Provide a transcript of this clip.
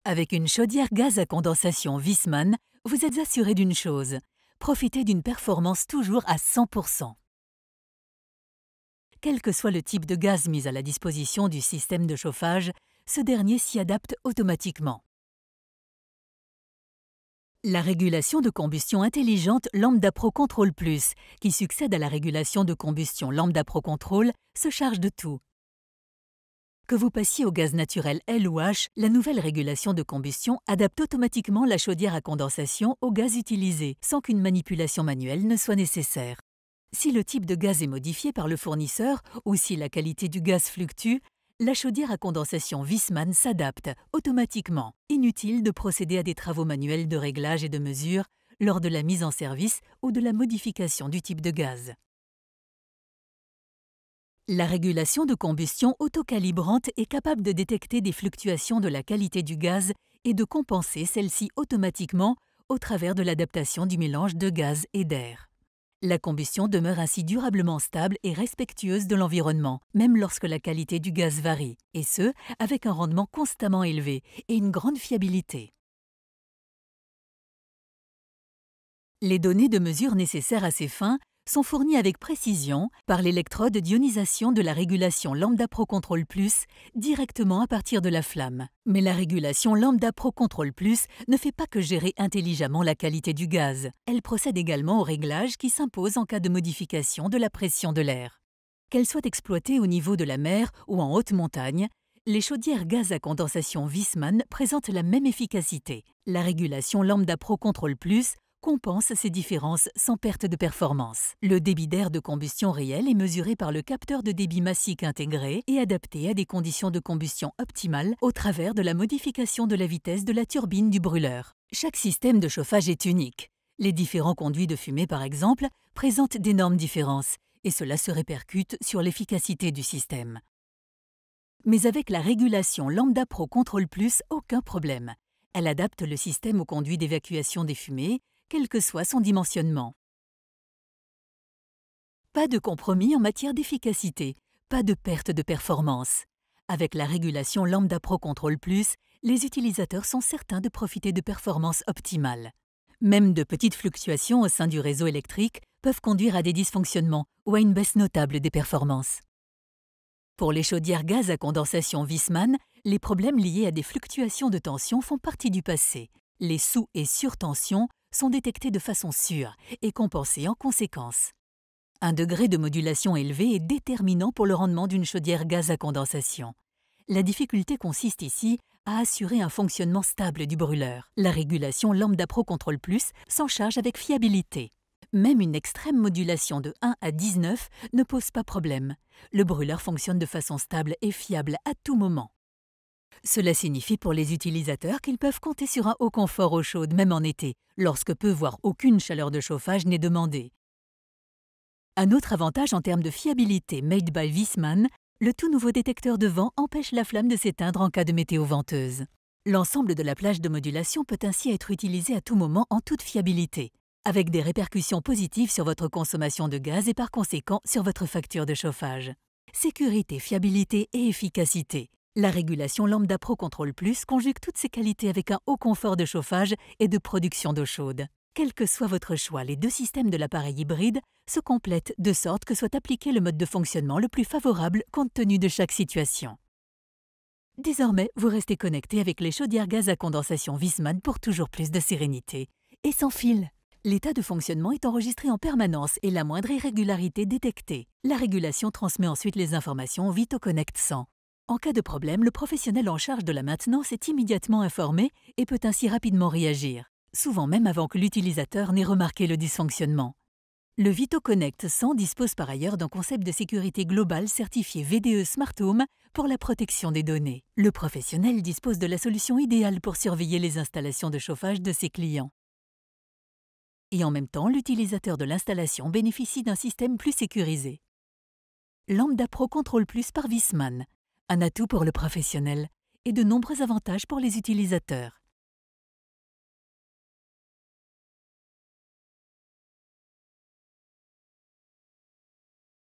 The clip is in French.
Avec une chaudière gaz à condensation Viessmann, vous êtes assuré d'une chose, profitez d'une performance toujours à 100%. Quel que soit le type de gaz mis à la disposition du système de chauffage, ce dernier s'y adapte automatiquement. La régulation de combustion intelligente Lambda Pro Control Plus, qui succède à la régulation de combustion Lambda Pro Control, se charge de tout. Que vous passiez au gaz naturel L ou H, la nouvelle régulation de combustion adapte automatiquement la chaudière à condensation au gaz utilisé, sans qu'une manipulation manuelle ne soit nécessaire. Si le type de gaz est modifié par le fournisseur ou si la qualité du gaz fluctue, la chaudière à condensation Viessmann s'adapte automatiquement. Inutile de procéder à des travaux manuels de réglage et de mesure lors de la mise en service ou de la modification du type de gaz. La régulation de combustion autocalibrante est capable de détecter des fluctuations de la qualité du gaz et de compenser celles-ci automatiquement au travers de l'adaptation du mélange de gaz et d'air. La combustion demeure ainsi durablement stable et respectueuse de l'environnement, même lorsque la qualité du gaz varie, et ce, avec un rendement constamment élevé et une grande fiabilité. Les données de mesure nécessaires à ces fins sont fournies avec précision par l'électrode d'ionisation de la régulation Lambda Pro Control Plus directement à partir de la flamme. Mais la régulation Lambda Pro Control Plus ne fait pas que gérer intelligemment la qualité du gaz. Elle procède également au réglage qui s'impose en cas de modification de la pression de l'air. Qu'elle soit exploitée au niveau de la mer ou en haute montagne, les chaudières gaz à condensation Viessmann présentent la même efficacité. La régulation Lambda Pro Control Plus compense ces différences sans perte de performance. Le débit d'air de combustion réel est mesuré par le capteur de débit massique intégré et adapté à des conditions de combustion optimales au travers de la modification de la vitesse de la turbine du brûleur. Chaque système de chauffage est unique. Les différents conduits de fumée, par exemple, présentent d'énormes différences et cela se répercute sur l'efficacité du système. Mais avec la régulation Lambda Pro Control Plus, aucun problème. Elle adapte le système au conduit d'évacuation des fumées, quel que soit son dimensionnement. Pas de compromis en matière d'efficacité, pas de perte de performance. Avec la régulation Lambda Pro Control Plus, les utilisateurs sont certains de profiter de performances optimales. Même de petites fluctuations au sein du réseau électrique peuvent conduire à des dysfonctionnements ou à une baisse notable des performances. Pour les chaudières gaz à condensation Viessmann, les problèmes liés à des fluctuations de tension font partie du passé. Les sous- et surtensions sont détectés de façon sûre et compensés en conséquence. Un degré de modulation élevé est déterminant pour le rendement d'une chaudière gaz à condensation. La difficulté consiste ici à assurer un fonctionnement stable du brûleur. La régulation Lambda Pro Control Plus s'en charge avec fiabilité. Même une extrême modulation de 1 à 19 ne pose pas problème. Le brûleur fonctionne de façon stable et fiable à tout moment. Cela signifie pour les utilisateurs qu'ils peuvent compter sur un haut confort eau chaude même en été, lorsque peu voire aucune chaleur de chauffage n'est demandée. Un autre avantage en termes de fiabilité made by Viessmann, le tout nouveau détecteur de vent empêche la flamme de s'éteindre en cas de météo venteuse. L'ensemble de la plage de modulation peut ainsi être utilisé à tout moment en toute fiabilité, avec des répercussions positives sur votre consommation de gaz et par conséquent sur votre facture de chauffage. Sécurité, fiabilité et efficacité. La régulation Lambda Pro Control Plus conjugue toutes ces qualités avec un haut confort de chauffage et de production d'eau chaude. Quel que soit votre choix, les deux systèmes de l'appareil hybride se complètent de sorte que soit appliqué le mode de fonctionnement le plus favorable compte tenu de chaque situation. Désormais, vous restez connecté avec les chaudières gaz à condensation Viessmann pour toujours plus de sérénité. Et sans fil. L'état de fonctionnement est enregistré en permanence et la moindre irrégularité détectée. La régulation transmet ensuite les informations au VitoConnect 100. En cas de problème, le professionnel en charge de la maintenance est immédiatement informé et peut ainsi rapidement réagir, souvent même avant que l'utilisateur n'ait remarqué le dysfonctionnement. Le VitoConnect 100 dispose par ailleurs d'un concept de sécurité globale certifié VDE Smart Home pour la protection des données. Le professionnel dispose de la solution idéale pour surveiller les installations de chauffage de ses clients. Et en même temps, l'utilisateur de l'installation bénéficie d'un système plus sécurisé. Lambda Pro Control Plus par Viessmann. Un atout pour le professionnel et de nombreux avantages pour les utilisateurs.